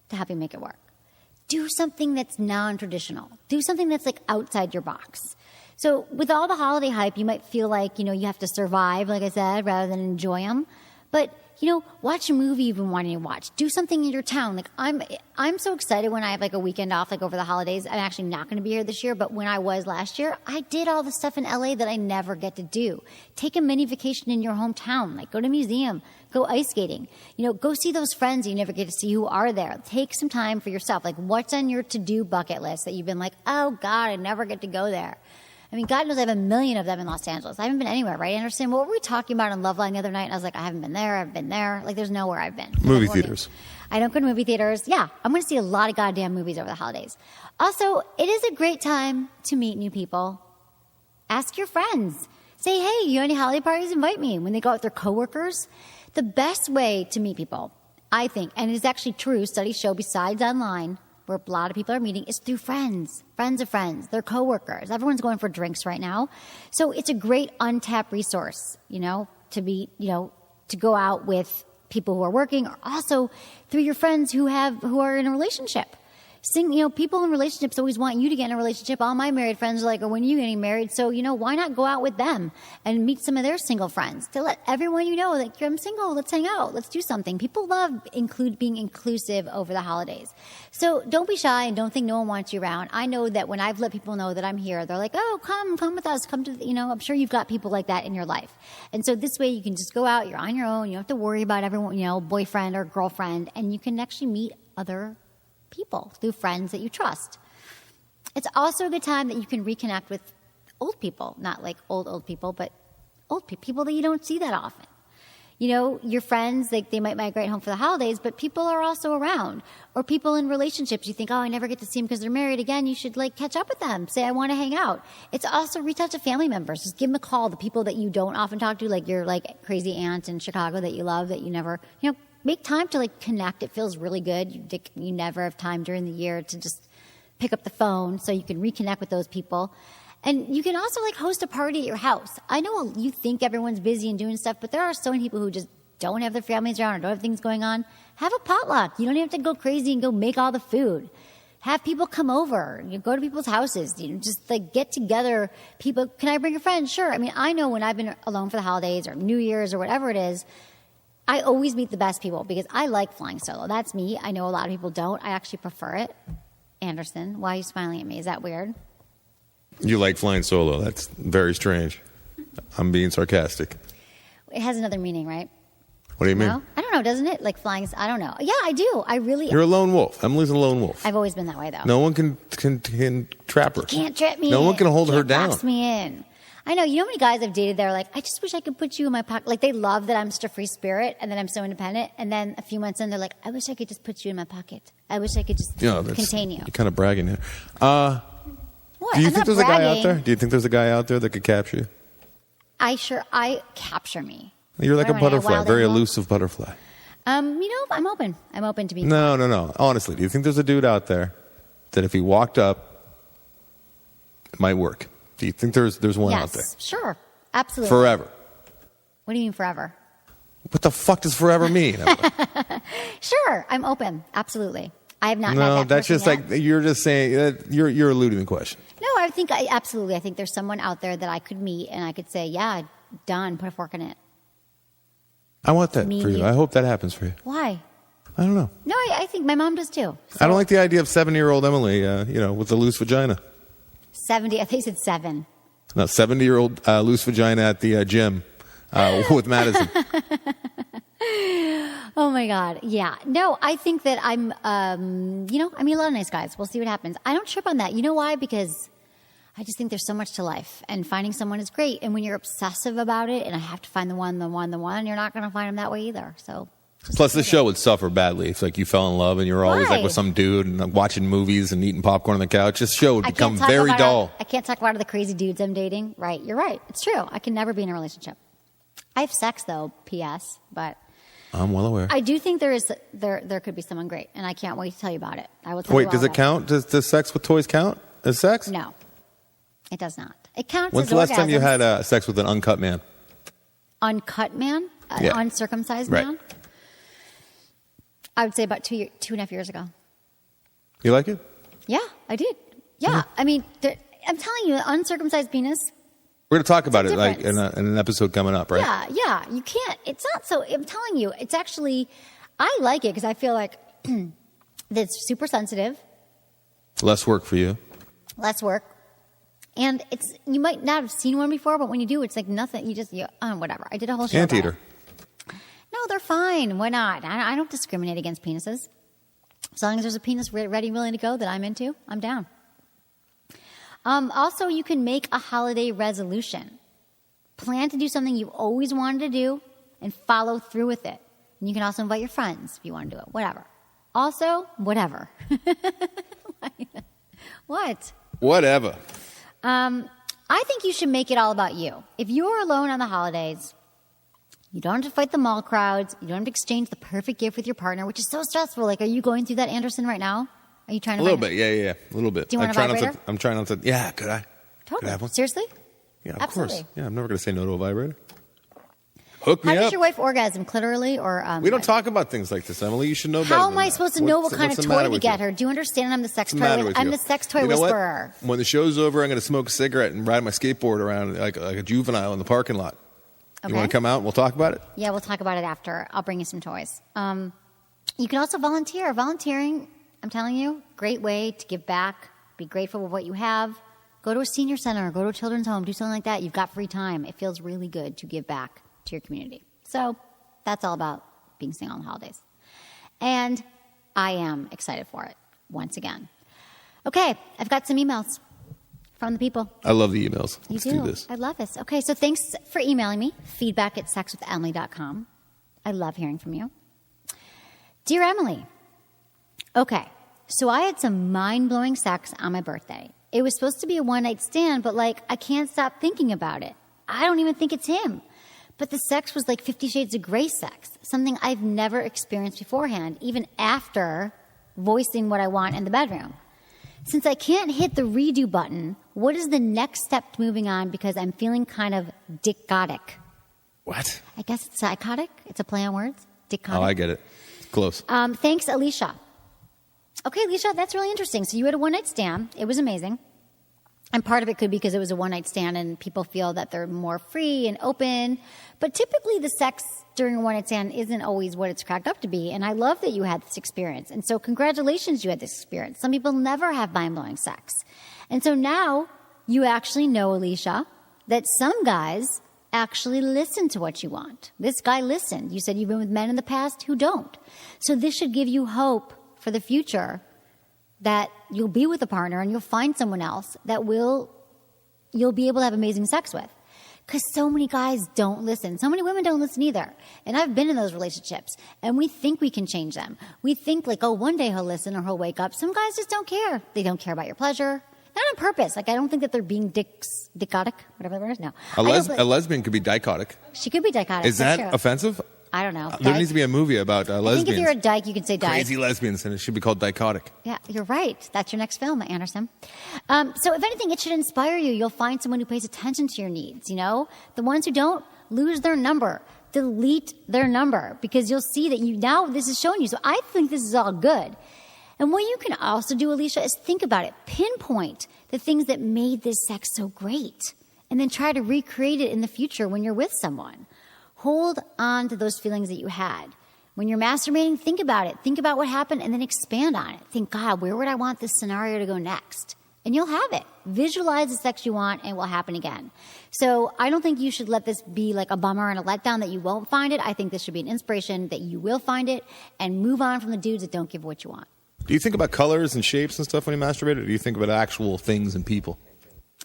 to help you make it work. Do something that's non-traditional. Do something that's like outside your box. So with all the holiday hype, you might feel like, you have to survive, like I said, rather than enjoy them. But, watch a movie you've been wanting to watch. Do something in your town. Like I'm so excited when I have like a weekend off, like over the holidays. I'm actually not going to be here this year, but when I was last year, I did all the stuff in LA that I never get to do. Take a mini vacation in your hometown. Like go to a museum, go ice skating. Go see those friends you never get to see who are there. Take some time for yourself. Like what's on your to-do bucket list that you've been like, oh God, I never get to go there. I mean, God knows I have a million of them in Los Angeles. I haven't been anywhere, right, Anderson? What were we talking about on Loveline the other night? And I was like, I haven't been there. I've been there. Like, there's nowhere I've been. Movie theaters. I don't go to movie theaters. Yeah, I'm going to see a lot of goddamn movies over the holidays. Also, it is a great time to meet new people. Ask your friends. Say, hey, you have any holiday parties? Invite me. When they go out with their coworkers, the best way to meet people, I think, and it is actually true, studies show besides online, where a lot of people are meeting, is through friends of friends, their coworkers. Everyone's going for drinks right now. So it's a great untapped resource, to be, to go out with people who are working, or also through your friends who are in a relationship. People in relationships always want you to get in a relationship. All my married friends are like, oh, when are you getting married? So, why not go out with them and meet some of their single friends to let everyone that I'm single, let's hang out, let's do something. People love being inclusive over the holidays. So don't be shy and don't think no one wants you around. I know that when I've let people know that I'm here, they're like, oh, come with us, come to, I'm sure you've got people like that in your life. And so this way you can just go out, you're on your own, you don't have to worry about everyone, boyfriend or girlfriend, and you can actually meet other people through friends that you trust. It's also a good time that you can reconnect with old people, not like old people, but old people that you don't see that often. Your friends, they might migrate home for the holidays, but people are also around. Or people in relationships, you think, oh, I never get to see them because they're married again. You should catch up with them. Say, I want to hang out. It's also reach out to family members. Just give them a call. The people that you don't often talk to, like your crazy aunt in Chicago that you love, that you never, make time to connect. It feels really good. You never have time during the year to just pick up the phone, so you can reconnect with those people. And you can also host a party at your house. I know you think everyone's busy and doing stuff, but there are so many people who just don't have their families around or don't have things going on. Have a potluck. You don't have to go crazy and go make all the food. Have people come over. Go to people's houses. Just get together. People, can I bring a friend? Sure. I mean, I know when I've been alone for the holidays or New Year's or whatever it is, I always meet the best people because I like flying solo. That's me. I know a lot of people don't. I actually prefer it. Anderson, why are you smiling at me? Is that weird? You like flying solo. That's very strange. I'm being sarcastic. It has another meaning, right? What do you mean? No? I don't know, doesn't it? Flying, I don't know. Yeah, I do. I really... You're a lone wolf. Emily's a lone wolf. I've always been that way, though. No one can trap her. You can't trap me No in. one can hold her down. Box me in. I know. You know how many guys I've dated, they're like, I just wish I could put you in my pocket. They love that I'm such a free spirit and that I'm so independent. And then a few months in, they're like, I wish I could just put you in my pocket. I wish I could just contain you. You're kind of bragging here. What? Do you I'm think not there's a guy out there? bragging. Do you think there's a guy out there that could capture you? I capture me. You're like a What am I, butterfly, wild very animal? elusive butterfly. I'm open. I'm open to being. No. Honestly, do you think there's a dude out there that if he walked up, it might work? Do you think there's one out there? Yes, sure. Absolutely. Forever. What do you mean forever? What the fuck does forever mean? Sure. I'm open. Absolutely. I have not met No, that that's person just yet. you're just saying, you're eluding the question. No, absolutely. I think there's someone out there that I could meet and I could say, yeah, done, put a fork in it. I want that Me for you. neither. I hope that happens for you. Why? I don't know. No, I think my mom does too. I don't like the idea of 70-year-old Emily, with a loose vagina. 70, I think you said 7. No, 70-year-old loose vagina at the gym with Madison. Oh my God. Yeah. No, I think that I meet a lot of nice guys. We'll see what happens. I don't trip on that. You know why? Because I just think there's so much to life and finding someone is great. And when you're obsessive about it and I have to find the one, you're not going to find them that way either. So. Plus, the show would suffer badly if you fell in love and you were always Why? with some dude and watching movies and eating popcorn on the couch. This show would become very dull. I can't talk about all the crazy dudes I'm dating. Right. You're right. It's true. I can never be in a relationship. I have sex though, P.S., but I'm well aware. I do think there could be someone great, and I can't wait to tell you about it. I will tell you Wait, all does it about count? Does sex with toys count? as sex? No, it does not. It counts When's as the last time you orgasms. had sex with an uncut man? Uncut man? An Yeah. uncircumcised Right. man? I would say about 2.5 years ago. You like it? Yeah, I did. Yeah, I mean, I'm telling you, uncircumcised penis. We're going to talk about it like difference. in an episode coming up, right? Yeah, you can't. It's not so. I'm telling you, it's actually. I like it because I feel like that it's super sensitive, Less work for you. less work, and it's. You might not have seen one before, but when you do, it's like nothing. Whatever. I did a whole show. about Anteater. it. No, they're fine. Why not? I don't discriminate against penises. As long as there's a penis ready, willing to go that I'm into, I'm down. Also, you can make a holiday resolution. Plan to do something you've always wanted to do and follow through with it. And you can also invite your friends if you want to do it. Whatever. Also, whatever. What? Whatever. I think you should make it all about you. If you're alone on the holidays, you don't have to fight the mall crowds. You don't have to exchange the perfect gift with your partner, which is so stressful. Like, are you going through that, Anderson, right now? Are you trying to A little find bit, yeah, a little bit. Do you want a vibrator? I'm trying not to. Yeah, could I? Totally. Could I have one? Seriously? Yeah, of Absolutely. course. Yeah, I'm never going to say no to a vibrator. Hook How me does up. your wife orgasm? Clitorally or? We don't talk about things like this, Emily. You should know better. How than am I that. supposed to know what kind what's of the matter toy to with get you? her? Do you understand? I'm the sex What's the matter toy. with I'm you? the sex toy You know whisperer. what? When the show's over, I'm going to smoke a cigarette and ride my skateboard around like a juvenile in the parking lot. Okay. You want to come out and we'll talk about it? Yeah, we'll talk about it after. I'll bring you some toys. You can also volunteer. Volunteering, I'm telling you, great way to give back. Be grateful for what you have. Go to a senior center. Go to a children's home. Do something like that. You've got free time. It feels really good to give back to your community. So that's all about being single on the holidays. And I am excited for it once again. Okay, I've got some emails from the people. I love the emails. You Let's do. do this. I love this. Okay, so thanks for emailing me. feedback@sexwithemily.com. I love hearing from you. Dear Emily, okay, so I had some mind-blowing sex on my birthday. It was supposed to be a one-night stand, but I can't stop thinking about it. I don't even think it's him. But the sex was like 50 Shades of Grey sex, something I've never experienced beforehand, even after voicing what I want in the bedroom. Since I can't hit the redo button, what is the next step to moving on because I'm feeling kind of dickotic? What? I guess it's psychotic. It's a play on words. Dickotic. Oh, I get it. Close. Thanks, Alicia. Okay, Alicia, that's really interesting. So you had a one-night stand. It was amazing. And part of it could be because it was a one-night stand and people feel that they're more free and open. But typically the sex during a one-night stand isn't always what it's cracked up to be. And I love that you had this experience. And so congratulations you had this experience. Some people never have mind-blowing sex. And so now you actually know, Alicia, that some guys actually listen to what you want. This guy listened. You said you've been with men in the past who don't. So this should give you hope for the future that you'll be with a partner and you'll find someone else that you'll be able to have amazing sex with. Because so many guys don't listen. So many women don't listen either. And I've been in those relationships. And we think we can change them. We think one day he'll listen or he'll wake up. Some guys just don't care. They don't care about your pleasure. Not on purpose. I don't think that they're being dickotic, whatever the word is. No. A lesbian could be dichotic. She could be dichotic. Is That's that true. offensive? I don't know. There needs to be a movie about lesbians. I think if you're a dyke, you can say dyke. Crazy lesbians, and it should be called dichotic. Yeah, you're right. That's your next film, Anderson. So if anything, it should inspire you. You'll find someone who pays attention to your needs, The ones who don't, lose their number. Delete their number. Because you'll see that now this is showing you. So I think this is all good. And what you can also do, Alicia, is think about it. Pinpoint the things that made this sex so great. And then try to recreate it in the future when you're with someone. Hold on to those feelings that you had. When you're masturbating, think about it. Think about what happened and then expand on it. Think, God, where would I want this scenario to go next? And you'll have it. Visualize the sex you want and it will happen again. So I don't think you should let this be like a bummer and a letdown that you won't find it. I think this should be an inspiration that you will find it and move on from the dudes that don't give what you want. Do you think about colors and shapes and stuff when you masturbate, or do you think about actual things and people?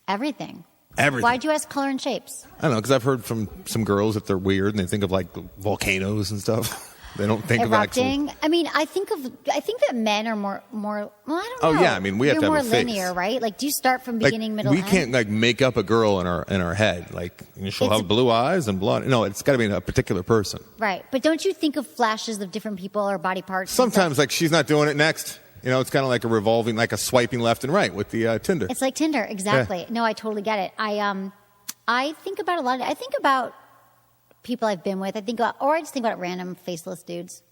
Everything. Everything. Why'd you ask color and shapes? I don't know, because I've heard from some girls that they're weird and they think of volcanoes and stuff. They don't think Erupting. of actual... I mean, I think that men are more. Well, I don't know. Oh yeah, I mean, we have You're to have more a face. linear, right? Do you start from beginning, middle, we end? can't make up a girl in our head. She'll have blue eyes and blonde. No, it's got to be a particular person. Right, but don't you think of flashes of different people or body parts? Sometimes, she's not doing it next. You know, it's kind of like a revolving, like a swiping left and right with the Tinder. It's like Tinder, exactly. Yeah. No, I totally get it. I think about a lot. I think about people I've been with. I just think about random faceless dudes.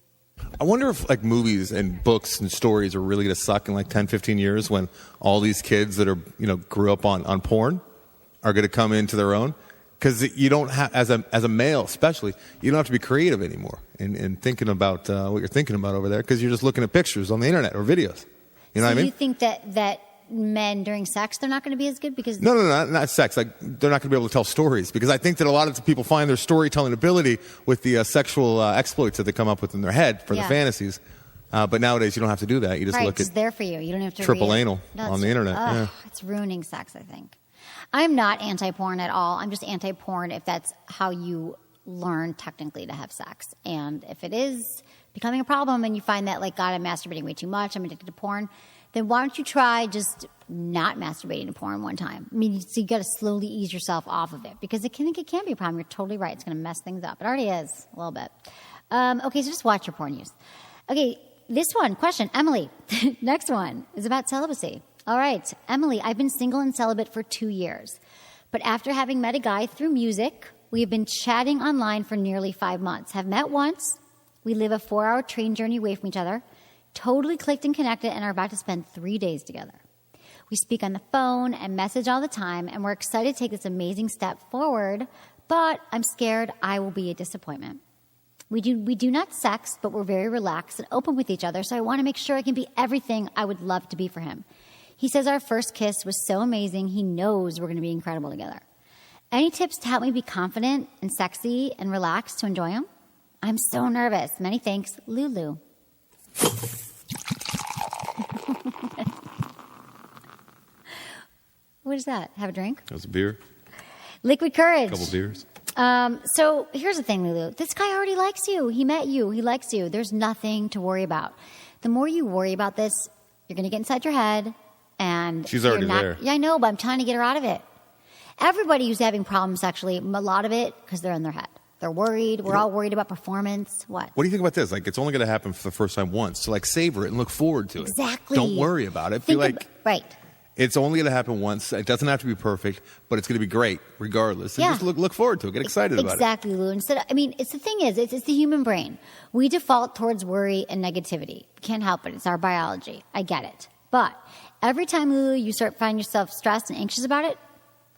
I wonder if like movies and books and stories are really going to suck in like 10, 15 years when all these kids that are, grew up on porn are going to come into their own. Because you don't have, as a male especially, you don't have to be creative anymore in thinking about what you're thinking about over there, because you're just looking at pictures on the internet or videos. You know what I mean? You think that men during sex, they're not going to be as good because... No, not sex. Like, they're not going to be able to tell stories, because I think that a lot of people find their storytelling ability with the sexual exploits that they come up with in their head for the fantasies. But nowadays, you don't have to do that. You just look it's at there for you. You don't have to triple read it. anal on the internet. Yeah. It's ruining sex, I think. I'm not anti-porn at all. I'm just anti-porn if that's how you learn technically to have sex. And if it is becoming a problem and you find that, like, God, I'm masturbating way too much, I'm addicted to porn, then why don't you try just not masturbating to porn one time? I mean, so you got to slowly ease yourself off of it, because it can be a problem. You're totally right. It's going to mess things up. It already is a little bit. Okay, so just watch your porn use. Okay, this one, question, Emily. Next one is about celibacy. All right, Emily, I've been single and celibate for 2 years. But after having met a guy through music, we have been chatting online for nearly 5 months. Have met once. We live a 4-hour train journey away from each other. Totally clicked and connected and are about to spend 3 days together. We speak on the phone and message all the time, and we're excited to take this amazing step forward, but I'm scared I will be a disappointment. We do not sex, but we're very relaxed and open with each other, so I want to make sure I can be everything I would love to be for him. He says our first kiss was so amazing, he knows we're going to be incredible together. Any tips to help me be confident and sexy and relaxed to enjoy him? I'm so nervous. Many thanks, Lulu. What is that? Have a drink? That was a beer. Liquid courage. A couple beers. So here's the thing, Lulu. This guy already likes you. He met you. He likes you. There's nothing to worry about. The more you worry about this, you're going to get inside your head. And she's already there. Yeah, I know, but I'm trying to get her out of it. Everybody who's having problems sexually, a lot of it because they're in their head. They're worried. We're all worried about performance. What do you think about this? Like, it's only going to happen for the first time once. So, like, savor it and look forward to it. Exactly. Don't worry about it. Feel like right. It's only going to happen once. It doesn't have to be perfect, but it's going to be great regardless. And just look forward to it. Get excited about it. Exactly, Lou. It's the thing is, it's the human brain. We default towards worry and negativity. Can't help it. It's our biology. I get it. But every time, Lulu, you start finding yourself stressed and anxious about it,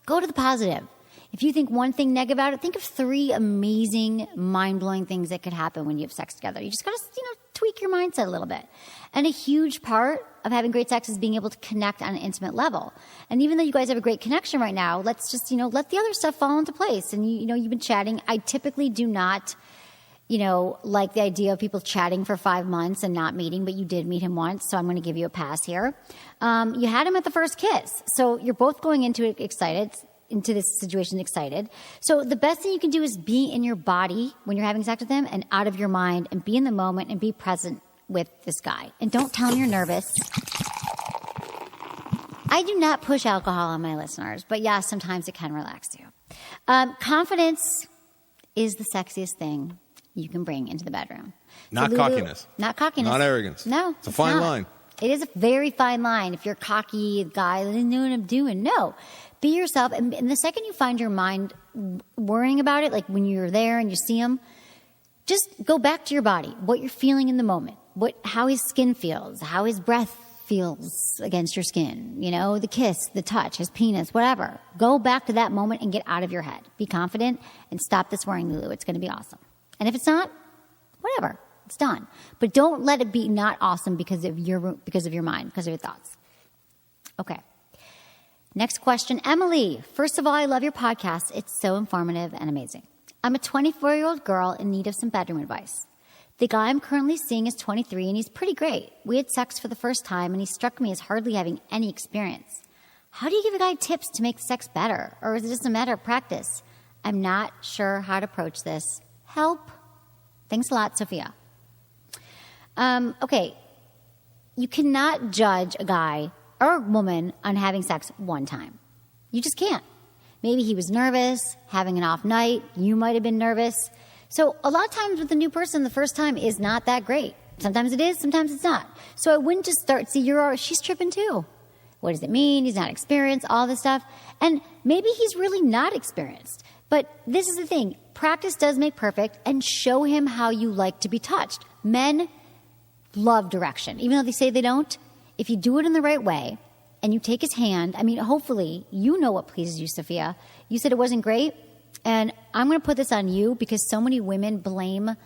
go to the positive. If you think one thing negative about it, think of 3 amazing, mind-blowing things that could happen when you have sex together. You just got to, tweak your mindset a little bit. And a huge part of having great sex is being able to connect on an intimate level. And even though you guys have a great connection right now, let's just, let the other stuff fall into place. And, you've been chatting. I typically do not, like the idea of people chatting for 5 months and not meeting, but you did meet him once, so I'm going to give you a pass here. You had him at the first kiss. So you're both going into it excited. Into this situation excited. So the best thing you can do is be in your body when you're having sex with him and out of your mind, and be in the moment and be present with this guy. And don't tell him you're nervous. I do not push alcohol on my listeners, but yeah, sometimes it can relax you. Confidence is the sexiest thing you can bring into the bedroom. Not cockiness. Not cockiness. Not arrogance. No. It's a fine line. It is a very fine line. If you're cocky guy, I didn't know what I'm doing. No. Be yourself. And the second you find your mind worrying about it, like when you're there and you see him, just go back to your body, what you're feeling in the moment, how his skin feels, how his breath feels against your skin, the kiss, the touch, his penis, whatever. Go back to that moment and get out of your head. Be confident and stop this worrying, Lulu. It's going to be awesome. And if it's not, whatever. It's done. But don't let it be not awesome because of your mind, because of your thoughts. Okay. Next question, Emily. First of all, I love your podcast. It's so informative and amazing. I'm a 24-year-old girl in need of some bedroom advice. The guy I'm currently seeing is 23, and he's pretty great. We had sex for the first time, and he struck me as hardly having any experience. How do you give a guy tips to make sex better? Or is it just a matter of practice? I'm not sure how to approach this. Help. Thanks a lot, Sophia. Okay. You cannot judge a guy or a woman on having sex one time. You just can't. Maybe he was nervous, having an off night. You might have been nervous. So a lot of times with a new person, the first time is not that great. Sometimes it is, sometimes it's not. So I wouldn't just start, she's tripping too. What does it mean? He's not experienced, all this stuff. And maybe he's really not experienced. But this is the thing. Practice does make perfect, and show him how you like to be touched. Men love direction. Even though they say they don't, if you do it in the right way and you take his hand, I mean, hopefully you know what pleases you, Sophia. You said it wasn't great, and I'm going to put this on you because so many women blame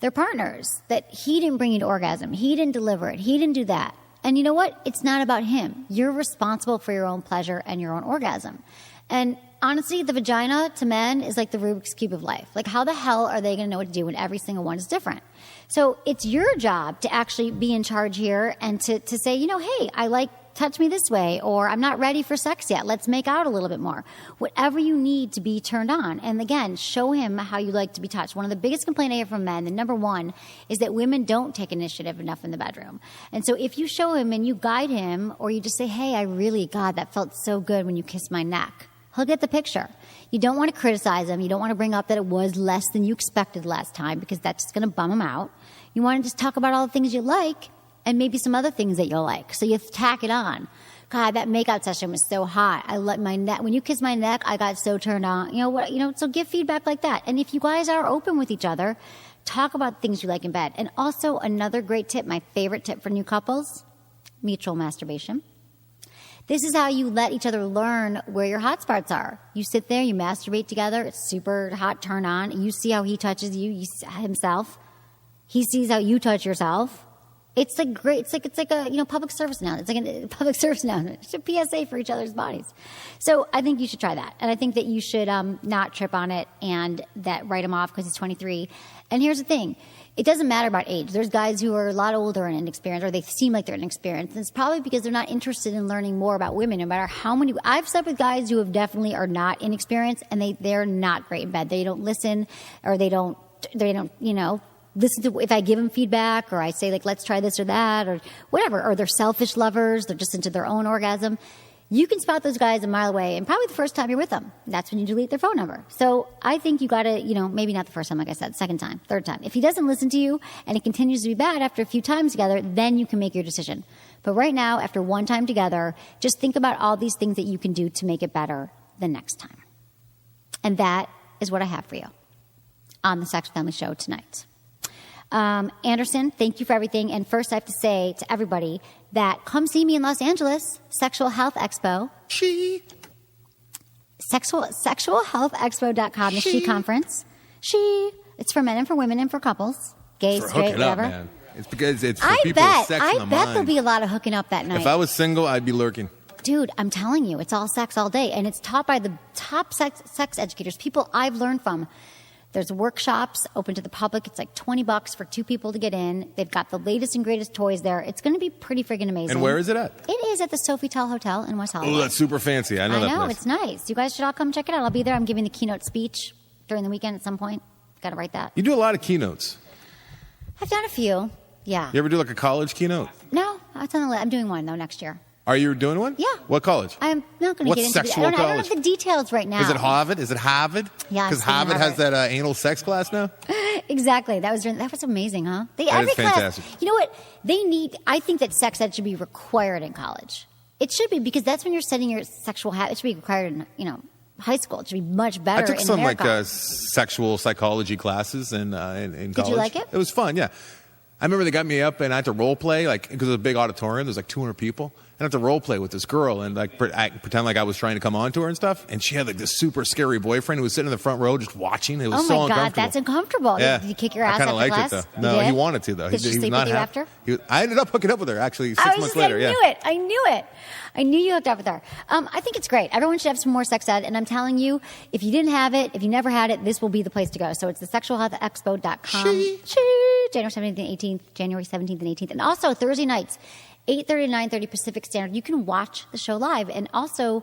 their partners that he didn't bring you to orgasm. He didn't deliver it. He didn't do that. And you know what? It's not about him. You're responsible for your own pleasure and your own orgasm. And honestly, the vagina to men is like the Rubik's Cube of life. Like, how the hell are they going to know what to do when every single one is different? So it's your job to actually be in charge here and to say, you know, hey, I like touch me this way, or I'm not ready for sex yet. Let's make out a little bit more. Whatever you need to be turned on. And again, show him how you like to be touched. One of the biggest complaints I hear from men, the number one, is that women don't take initiative enough in the bedroom. And so if you show him and you guide him, or you just say, hey, God, that felt so good when you kissed my neck. He'll get the picture. You don't want to criticize him. You don't want to bring up that it was less than you expected last time, because that's just going to bum him out. You want to just talk about all the things you like, and maybe some other things that you'll like. So you tack it on. God, that makeout session was so hot. I let my neck, when you kissed my neck, I got so turned on. So give feedback like that. And if you guys are open with each other, talk about things you like in bed. And also another great tip, my favorite tip for new couples, mutual masturbation. This is how you let each other learn where your hot spots are. You sit there, you masturbate together. It's super hot, turn on. You see how he touches you himself. He sees how you touch yourself. It's like great. It's like a public service now. It's like a public service now. It's a PSA for each other's bodies. So I think you should try that, and I think that you should not trip on it and that write him off because he's 23. And here's the thing: it doesn't matter about age. There's guys who are a lot older and inexperienced, or they seem like they're inexperienced. And it's probably because they're not interested in learning more about women. No matter how many, I've slept with guys who have definitely are not inexperienced, and they're not great in bed. They don't listen, or they don't listen to, if I give them feedback, or I say, like, let's try this or that, or whatever, or they're selfish lovers, they're just into their own orgasm. You can spot those guys a mile away, and probably the first time you're with them. That's when you delete their phone number. So I think you got to, maybe not the first time, like I said, second time, third time. If he doesn't listen to you and it continues to be bad after a few times together, then you can make your decision. But right now, after one time together, just think about all these things that you can do to make it better the next time. And that is what I have for you on the Sex Family Show tonight. Anderson, thank you for everything. And first I have to say to everybody that come see me in Los Angeles, Sexual Health Expo. Sexualhealthexpo.com, the She Conference. It's for men and for women and for couples. Gay, straight, whatever. Up, man. It's because it's for people with sex in the mind. I bet there'll be a lot of hooking up that night. If I was single, I'd be lurking. Dude, I'm telling you, it's all sex all day. And it's taught by the top sex educators, people I've learned from. There's workshops open to the public. It's like $20 for 2 people to get in. They've got the latest and greatest toys there. It's going to be pretty friggin' amazing. And where is it at? It is at the Sofitel Hotel in West Hollywood. Oh, that's super fancy. I know that place. It's nice. You guys should all come check it out. I'll be there. I'm giving the keynote speech during the weekend at some point. Got to write that. You do a lot of keynotes. I've done a few. Yeah. You ever do like a college keynote? No. I'm doing one, though, next year. Are you doing one? Yeah. What college? I'm not going to get into it. I don't have the details right now. Is it Harvard? Yeah. Because Harvard has that anal sex class now? Exactly. That was amazing, huh? That is fantastic. You know what? I think that sex ed should be required in college. It should be, because that's when you're setting your sexual habit. It should be required in, high school. It should be much better. I took some America. sexual psychology classes in college. Did you like it? It was fun, yeah. I remember they got me up and I had to role play, because it was a big auditorium. There's 200 people. And I had to role play with this girl and pretend like I was trying to come on to her and stuff. And she had this super scary boyfriend who was sitting in the front row just watching. It was so uncomfortable. Oh my God, that's uncomfortable. Yeah. Did you kick your ass after class? I kind of liked it though. No, he wanted to though. Did she sleep with you after? I ended up hooking up with her actually 6 months later. I knew it. I knew you hooked up with her. I think it's great. Everyone should have some more sex ed. And I'm telling you, if you didn't have it, if you never had it, this will be the place to go. So it's the sexualhealthexpo.com. January 17th and 18th. And also Thursday nights, 8:30 to 9:30 Pacific Standard. You can watch the show live. And also,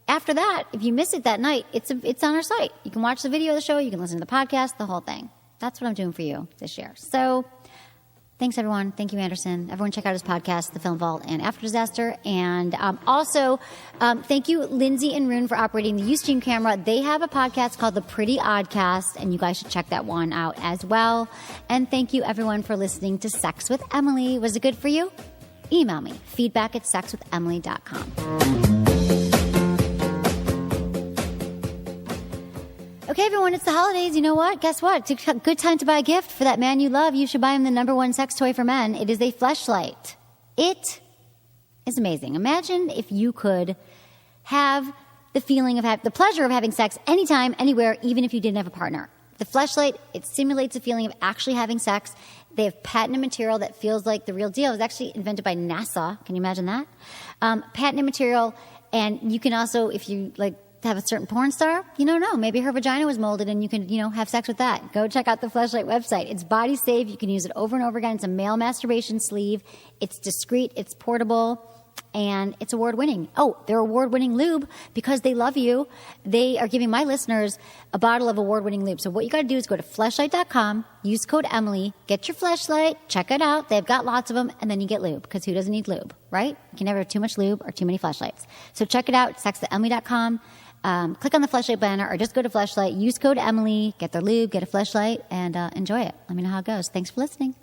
after that, if you miss it that night, it's on our site. You can watch the video of the show. You can listen to the podcast, the whole thing. That's what I'm doing for you this year. So Thanks, everyone. Thank you, Anderson. Everyone check out his podcast, The Film Vault and After Disaster. And also, thank you, Lindsay and Rune, for operating the Ustream camera. They have a podcast called The Pretty Oddcast, and you guys should check that one out as well. And thank you, everyone, for listening to Sex with Emily. Was it good for you? Email me, feedback@sexwithemily.com. Okay, everyone, it's the holidays. You know what? Guess what? It's a good time to buy a gift for that man you love. You should buy him the #1 sex toy for men. It is a fleshlight. It is amazing. Imagine if you could have the feeling of the pleasure of having sex anytime, anywhere, even if you didn't have a partner. The fleshlight, it simulates the feeling of actually having sex. They have patented material that feels like the real deal. It was actually invented by NASA. Can you imagine that? Patented material, and you can also, if you have a certain porn star, you don't know, maybe her vagina was molded and you can, have sex with that. Go check out the Fleshlight website. It's body safe. You can use it over and over again. It's a male masturbation sleeve. It's discreet. It's portable. And it's award-winning. Oh, they're award-winning lube because they love you. They are giving my listeners a bottle of award-winning lube. So what you got to do is go to fleshlight.com, use code Emily, get your Fleshlight, check it out. They've got lots of them, and then you get lube because who doesn't need lube, right? You can never have too much lube or too many Fleshlights. So check it out, sexwithemily.com. Click on the Fleshlight banner or just go to Fleshlight, use code Emily, get their lube, get a Fleshlight, and enjoy it. Let me know how it goes. Thanks for listening.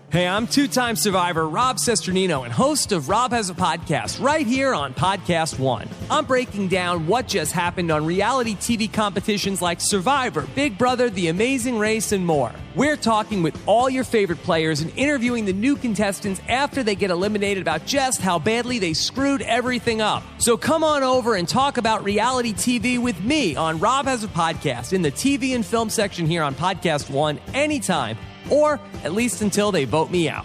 Hey, I'm two-time survivor Rob Sesternino and host of Rob Has a Podcast right here on Podcast One. I'm breaking down what just happened on reality TV competitions like Survivor, Big Brother, The Amazing Race, and more. We're talking with all your favorite players and interviewing the new contestants after they get eliminated about just how badly they screwed everything up. So come on over and talk about reality TV with me on Rob Has a Podcast in the TV and film section here on Podcast One anytime, or at least until they vote me out.